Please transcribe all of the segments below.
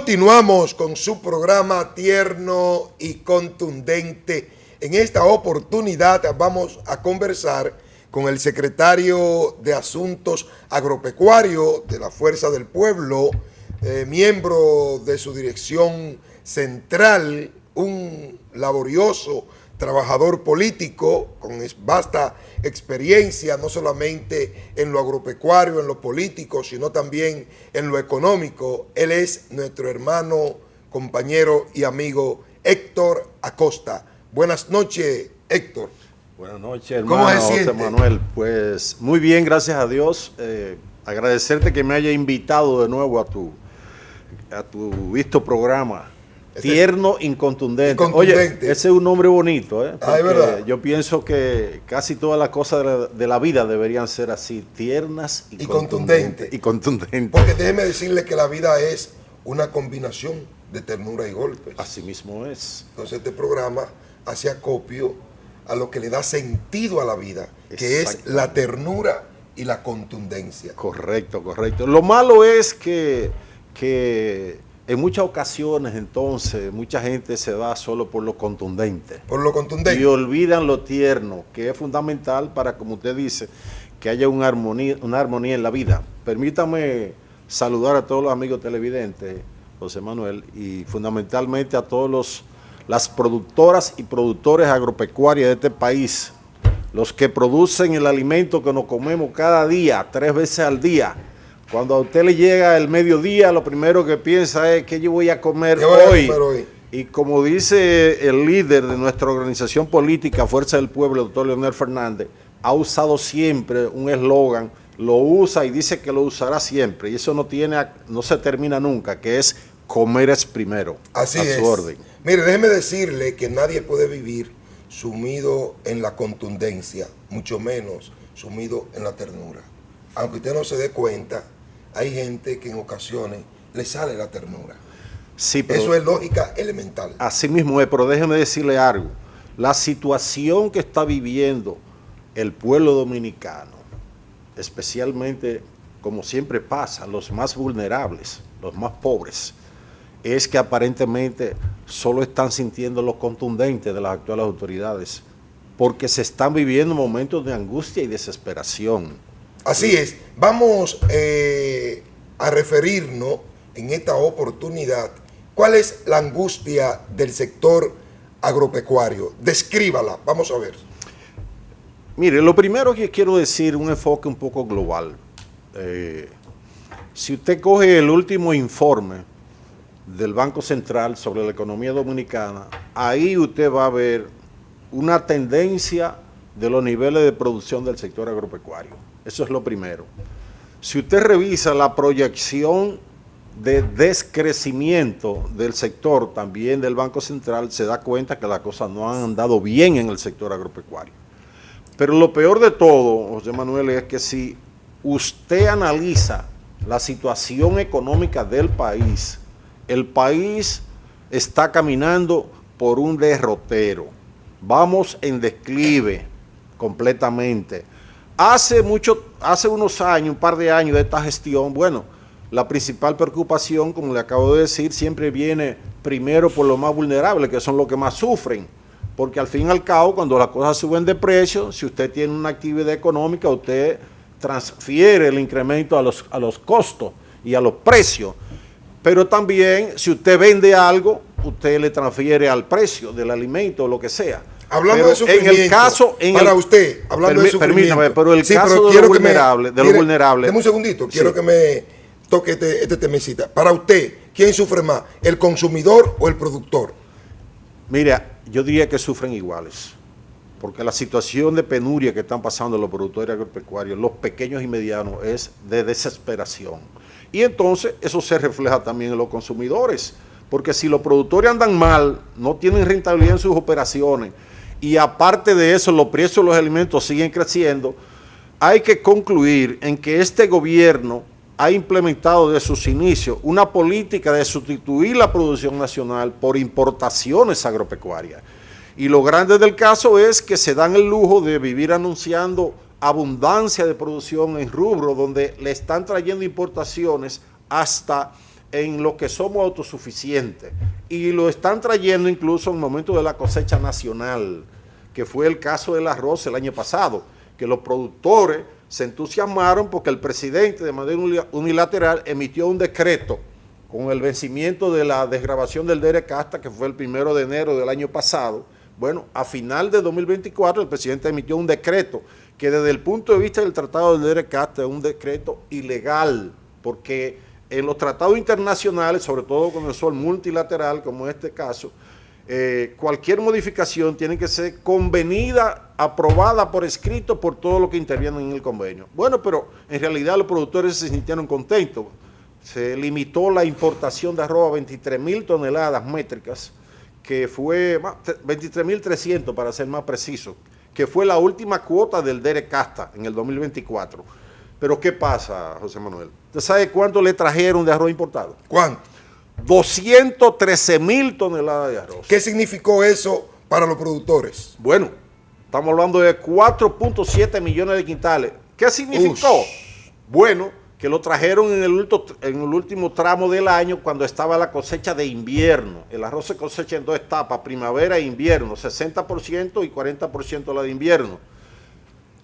Continuamos con su programa tierno y contundente. En esta oportunidad vamos a conversar con el secretario de Asuntos Agropecuarios de la Fuerza del Pueblo, miembro de su dirección central, un laborioso trabajador político con vasta experiencia, no solamente en lo agropecuario, en lo político, sino también en lo económico. Él es nuestro hermano, compañero y amigo Héctor Acosta. Buenas noches, Héctor. Buenas noches, hermano. ¿Cómo se siente? José Manuel, pues muy bien, gracias a Dios. Agradecerte que me haya invitado de nuevo a tu visto programa. Tierno y contundente. Oye, ese es un nombre bonito, ¿eh? Es verdad. Yo pienso que casi todas las cosas de la vida deberían ser así, tiernas y contundentes. Porque déjeme decirle que la vida es una combinación de ternura y golpes. Así mismo es. Entonces este programa hace acopio a lo que le da sentido a la vida, que es la ternura y la contundencia. Correcto. Lo malo es que en muchas ocasiones, entonces, mucha gente se va solo por lo contundente. Por lo contundente. Y olvidan lo tierno, que es fundamental para, como usted dice, que haya una armonía en la vida. Permítame saludar a todos los amigos televidentes, José Manuel, y fundamentalmente a todos las productoras y productores agropecuarios de este país, los que producen el alimento que nos comemos cada día, 3 veces al día. Cuando a usted le llega el mediodía, lo primero que piensa es que yo voy a comer hoy. Y como dice el líder de nuestra organización política, Fuerza del Pueblo, el doctor Leonel Fernández, ha usado siempre un eslogan, lo usa y dice que lo usará siempre. Y eso no se termina nunca, que es comer es primero. Así es. A su orden. Mire, déjeme decirle que nadie puede vivir sumido en la contundencia, mucho menos sumido en la ternura. Aunque usted no se dé cuenta, hay gente que en ocasiones le sale la ternura. Sí, pero eso es lógica elemental. Así mismo es, pero déjeme decirle algo. La situación que está viviendo el pueblo dominicano, especialmente, como siempre pasa, los más vulnerables, los más pobres, es que aparentemente solo están sintiendo lo contundente de las actuales autoridades, porque se están viviendo momentos de angustia y desesperación. Así es. Vamos a referirnos en esta oportunidad cuál es la angustia del sector agropecuario. Descríbala, vamos a ver. Mire, lo primero que quiero decir, un enfoque un poco global. Si usted coge el último informe del Banco Central sobre la economía dominicana, ahí usted va a ver una tendencia de los niveles de producción del sector agropecuario. Eso es lo primero. Si usted revisa la proyección de descrecimiento del sector, también del Banco Central, se da cuenta que las cosas no han andado bien en el sector agropecuario. Pero lo peor de todo, José Manuel, es que si usted analiza la situación económica del país, el país está caminando por un derrotero. Vamos en declive completamente. Hace unos años, un par de años de esta gestión, bueno, la principal preocupación, como le acabo de decir, siempre viene primero por los más vulnerables, que son los que más sufren. Porque al fin y al cabo, cuando las cosas suben de precio, si usted tiene una actividad económica, usted transfiere el incremento a los costos y a los precios. Pero también, si usted vende algo, usted le transfiere al precio del alimento o lo que sea. Hablando de sufrimiento, en el caso, usted, hablando de sufrimiento. Permítame, pero el caso de los vulnerables. Deme un segundito, quiero que me toque este temecita. Para usted, ¿quién sufre más, el consumidor o el productor? Mira, yo diría que sufren iguales, porque la situación de penuria que están pasando los productores agropecuarios, los pequeños y medianos, es de desesperación. Y entonces eso se refleja también en los consumidores, porque si los productores andan mal, no tienen rentabilidad en sus operaciones, y aparte de eso los precios de los alimentos siguen creciendo, hay que concluir en que este gobierno ha implementado desde sus inicios una política de sustituir la producción nacional por importaciones agropecuarias. Y lo grande del caso es que se dan el lujo de vivir anunciando abundancia de producción en rubro donde le están trayendo importaciones hasta en lo que somos autosuficientes y lo están trayendo incluso en el momento de la cosecha nacional, que fue el caso del arroz el año pasado, que los productores se entusiasmaron porque el presidente de manera unilateral emitió un decreto con el vencimiento de la desgravación del DR Casta, que fue el 1 de enero del año pasado. Bueno, a final de 2024 el presidente emitió un decreto que desde el punto de vista del tratado del DR Casta es un decreto ilegal, porque en los tratados internacionales, sobre todo cuando son multilateral, como en este caso, cualquier modificación tiene que ser convenida, aprobada por escrito por todos los que intervienen en el convenio. Bueno, pero en realidad los productores se sintieron contentos. Se limitó la importación de arroz a 23.000 toneladas métricas, que fue 23.300 para ser más preciso, que fue la última cuota del DR Casta en el 2024. Pero ¿qué pasa, José Manuel? ¿Usted sabe cuánto le trajeron de arroz importado? ¿Cuánto? 213.000 toneladas de arroz. ¿Qué significó eso para los productores? Bueno, estamos hablando de 4.7 millones de quintales. ¿Qué significó? Bueno, que lo trajeron en el último tramo del año cuando estaba la cosecha de invierno. El arroz se cosecha en 2 etapas, primavera e invierno, 60% y 40% la de invierno.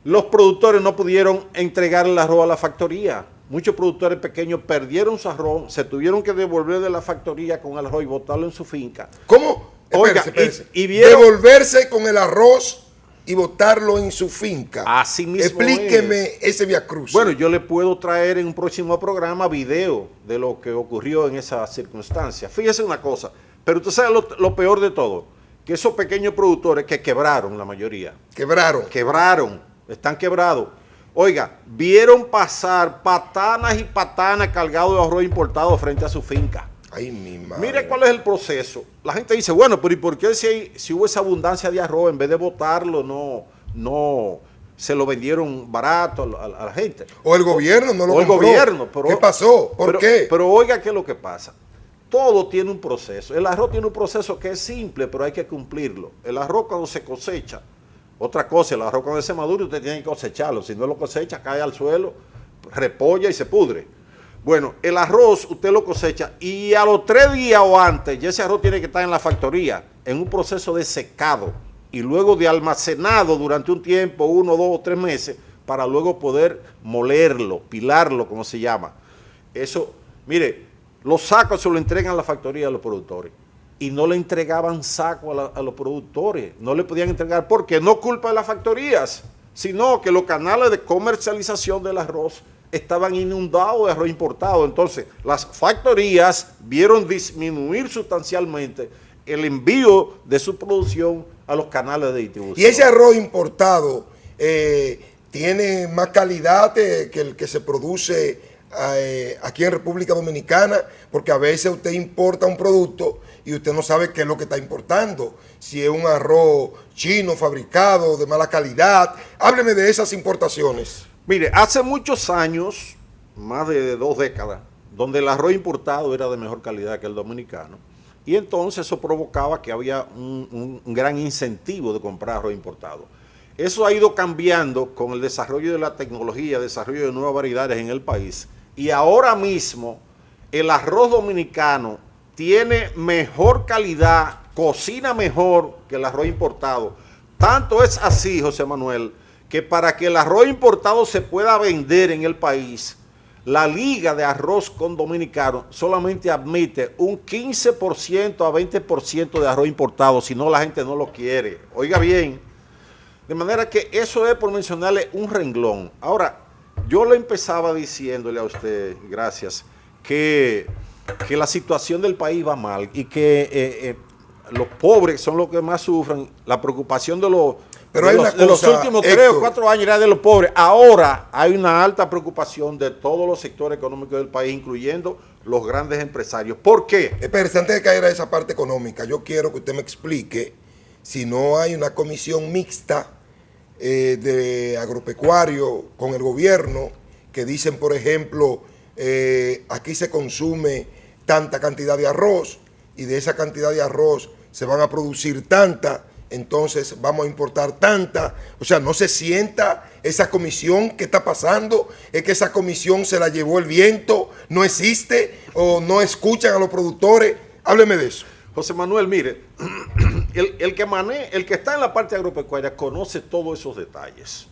Los productores no pudieron entregar el arroz a la factoría. Muchos productores pequeños perdieron su arroz, se tuvieron que devolver de la factoría con el arroz y botarlo en su finca. ¿Cómo? Oiga, espérese. Y vieron, devolverse con el arroz y botarlo en su finca. Así mismo explíqueme ese viacrucis. Bueno, yo le puedo traer en un próximo programa video de lo que ocurrió en esa circunstancia. Fíjese una cosa, pero usted sabe lo peor de todo, que esos pequeños productores que quebraron, la mayoría. Quebraron, están quebrados. Oiga, vieron pasar patanas y patanas cargados de arroz importado frente a su finca. Ay, mi madre. Mire cuál es el proceso. La gente dice, bueno, pero ¿y por qué si hubo esa abundancia de arroz, en vez de botarlo, no se lo vendieron barato a la gente? O el gobierno no lo compró. O el gobierno. Pero, ¿qué pasó? ¿Por qué? Pero oiga, ¿qué es lo que pasa? Todo tiene un proceso. El arroz tiene un proceso que es simple, pero hay que cumplirlo. El arroz cuando se cosecha, otra cosa, el arroz cuando se madura, usted tiene que cosecharlo. Si no lo cosecha, cae al suelo, repolla y se pudre. Bueno, el arroz usted lo cosecha y a los 3 días o antes, ya ese arroz tiene que estar en la factoría, en un proceso de secado y luego de almacenado durante un tiempo, 1, 2 o 3 meses, para luego poder molerlo, pilarlo, como se llama. Eso, mire, los sacos se lo entregan a la factoría a los productores y no le entregaban sacos a los productores, no le podían entregar porque no culpa de las factorías, sino que los canales de comercialización del arroz estaban inundados de arroz importado. Entonces, las factorías vieron disminuir sustancialmente el envío de su producción a los canales de distribución. ¿Y ese arroz importado tiene más calidad que el que se produce aquí en República Dominicana? Porque a veces usted importa un producto y usted no sabe qué es lo que está importando. Si es un arroz chino, fabricado, de mala calidad. Hábleme de esas importaciones. Mire, hace muchos años, más de 2 décadas, donde el arroz importado era de mejor calidad que el dominicano, y entonces eso provocaba que había un gran incentivo de comprar arroz importado. Eso ha ido cambiando con el desarrollo de la tecnología, desarrollo de nuevas variedades en el país, y ahora mismo el arroz dominicano tiene mejor calidad, cocina mejor que el arroz importado. Tanto es así, José Manuel, que para que el arroz importado se pueda vender en el país, la Liga de Arroz con Dominicano solamente admite un 15% a 20% de arroz importado, si no la gente no lo quiere. Oiga bien, de manera que eso es por mencionarle un renglón. Ahora, yo le empezaba diciéndole a usted, gracias, que la situación del país va mal y que los pobres son los que más sufren, la preocupación de los... Pero de los últimos 3 o 4 años era de los pobres. Ahora hay una alta preocupación de todos los sectores económicos del país, incluyendo los grandes empresarios. ¿Por qué? Espérese, antes de caer a esa parte económica, yo quiero que usted me explique si no hay una comisión mixta de agropecuario con el gobierno que dicen, por ejemplo, aquí se consume tanta cantidad de arroz y de esa cantidad de arroz se van a producir tanta entonces vamos a importar tanta. O sea, no se sienta esa comisión que está pasando, es que esa comisión se la llevó el viento, no existe o no escuchan a los productores. Hábleme de eso. José Manuel, mire, el que está en la parte agropecuaria conoce todos esos detalles.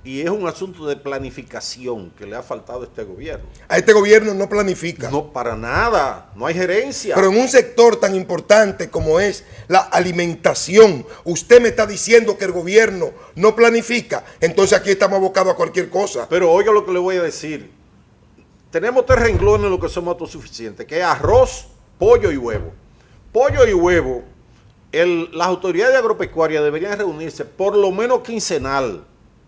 Y es un asunto de planificación que le ha faltado a este gobierno. A este gobierno no planifica. No, para nada, no hay gerencia. Pero en un sector tan importante como es la alimentación, usted me está diciendo que el gobierno no planifica, entonces aquí estamos abocados a cualquier cosa. Pero oiga lo que le voy a decir. Tenemos 3 renglones en lo que somos autosuficientes, que es arroz, pollo y huevo. Pollo y huevo, las autoridades agropecuarias deberían reunirse por lo menos quincenal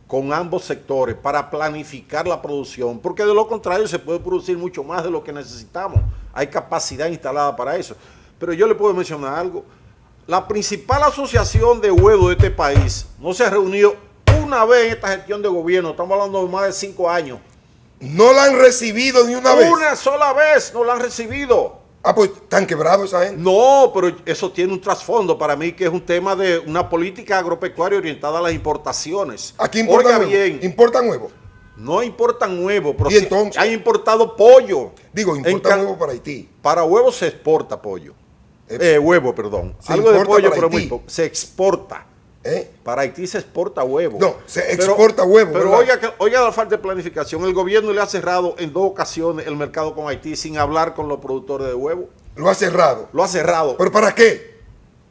con ambos sectores para planificar la producción, porque de lo contrario se puede producir mucho más de lo que necesitamos. Hay capacidad instalada para eso. Pero yo le puedo mencionar algo. La principal asociación de huevos de este país no se ha reunido una vez en esta gestión de gobierno. Estamos hablando de más de 5 años. No la han recibido ni una vez. Una sola vez no la han recibido. Ah, pues están quebrados esa gente. No, pero eso tiene un trasfondo para mí, que es un tema de una política agropecuaria orientada a las importaciones. Aquí importan Oiga huevo. bien, Importan huevo. no importan huevo, pero ¿Y sí entonces? han importado pollo. Digo, importan huevo para Haití. Para huevo se exporta pollo. Huevo, perdón. Se Algo de importa pollo, para pero muy Haití. poco. Se exporta. Para Haití se exporta huevo. No, se exporta huevo. Pero ¿verdad? oiga la falta de planificación. El gobierno le ha cerrado en 2 ocasiones el mercado con Haití sin hablar con los productores de huevo. Lo ha cerrado. Lo ha cerrado. ¿Pero para qué?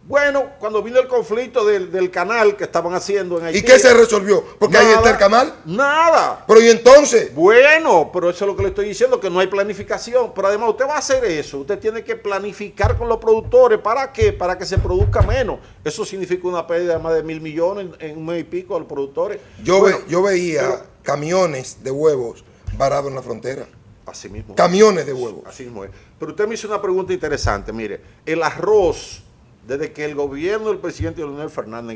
Bueno, cuando vino el conflicto del canal que estaban haciendo en Haití. ¿Y qué se resolvió? Porque ahí está el canal. Nada. Pero ¿y entonces? Bueno, pero eso es lo que le estoy diciendo, que no hay planificación. Pero además usted va a hacer eso. Usted tiene que planificar con los productores. ¿Para qué? Para que se produzca menos. Eso significa una pérdida de más de 1.000 millones en un mes y pico a los productores. Yo veía camiones de huevos varados en la frontera. Así mismo. Camiones de huevos. Así mismo es. Pero usted me hizo una pregunta interesante. Mire, el arroz, desde que el gobierno del presidente Leonel Fernández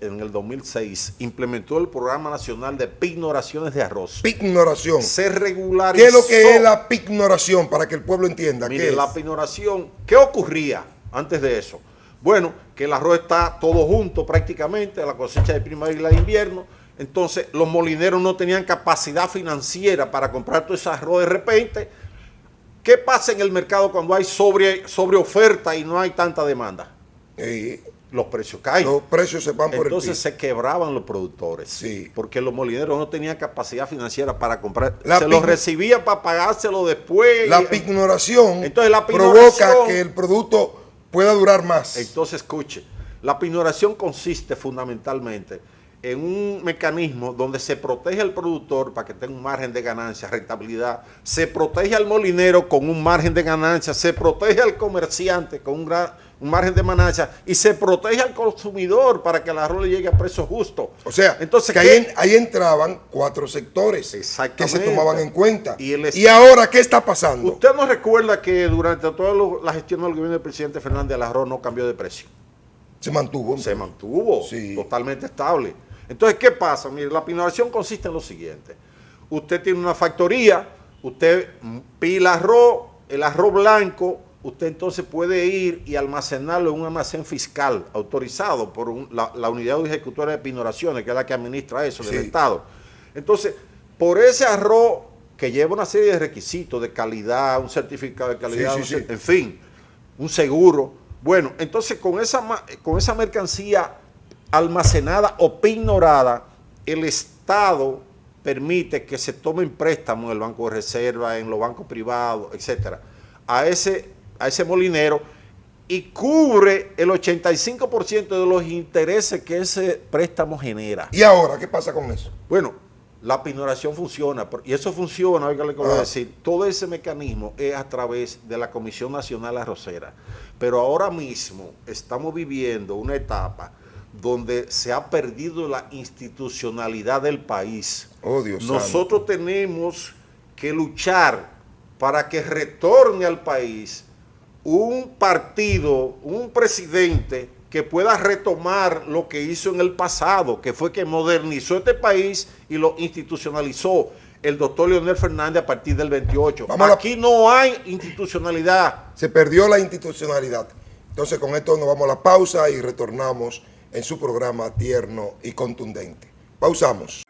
en el 2006 implementó el Programa Nacional de Pignoraciones de Arroz. Pignoración. Se regularizó. ¿Qué es lo que es la pignoración para que el pueblo entienda? Mire, ¿Qué es? la pignoración, ¿qué ocurría antes de eso? Bueno, que el arroz está todo junto prácticamente, la cosecha de primavera y la de invierno. Entonces, los molineros no tenían capacidad financiera para comprar todo ese arroz de repente. ¿Qué pasa en el mercado cuando hay sobre oferta y no hay tanta demanda? Los precios caen. Los precios se van por el Entonces piso. se quebraban los productores. Sí. Porque los molineros no tenían capacidad financiera para comprar. La Se los recibían para pagárselo después. La pignoración Entonces, la provoca que el producto pueda durar más. Entonces, escuche, la pignoración consiste fundamentalmente en un mecanismo donde se protege al productor para que tenga un margen de ganancia, rentabilidad, se protege al molinero con un margen de ganancia, se protege al comerciante con un margen de ganancia y se protege al consumidor para que el arroz le llegue a precio justo. O sea, entonces, que ahí entraban 4 sectores que se tomaban en cuenta. ¿Y ahora qué está pasando? ¿Usted no recuerda que durante toda la gestión del gobierno del presidente Fernández el arroz no cambió de precio? Se mantuvo. Se mantuvo, sí, totalmente estable. Entonces, ¿qué pasa? Mire, la pignoración consiste en lo siguiente. Usted tiene una factoría, usted pila el arroz blanco, usted entonces puede ir y almacenarlo en un almacén fiscal autorizado por la unidad ejecutora de pignoraciones, que es la que administra eso del Estado. Entonces, por ese arroz que lleva una serie de requisitos de calidad, un certificado de calidad, en fin, un seguro. Bueno, entonces con esa mercancía almacenada o pignorada, el Estado permite que se tomen préstamos en el Banco de Reserva, en los bancos privados, etcétera, a ese molinero y cubre el 85% de los intereses que ese préstamo genera. ¿Y ahora qué pasa con eso? Bueno, la pignoración funciona, y eso funciona, oiga lo que voy a decir, todo ese mecanismo es a través de la Comisión Nacional Arrocera, pero ahora mismo estamos viviendo una etapa donde se ha perdido la institucionalidad del país. Oh, Dios Nosotros tenemos que luchar para que retorne al país un partido, un presidente que pueda retomar lo que hizo en el pasado, que fue que modernizó este país y lo institucionalizó el doctor Leonel Fernández a partir del 28. Aquí no hay institucionalidad. Se perdió la institucionalidad. Entonces con esto nos vamos a la pausa y retornamos en su programa Tierno y Contundente. Pausamos.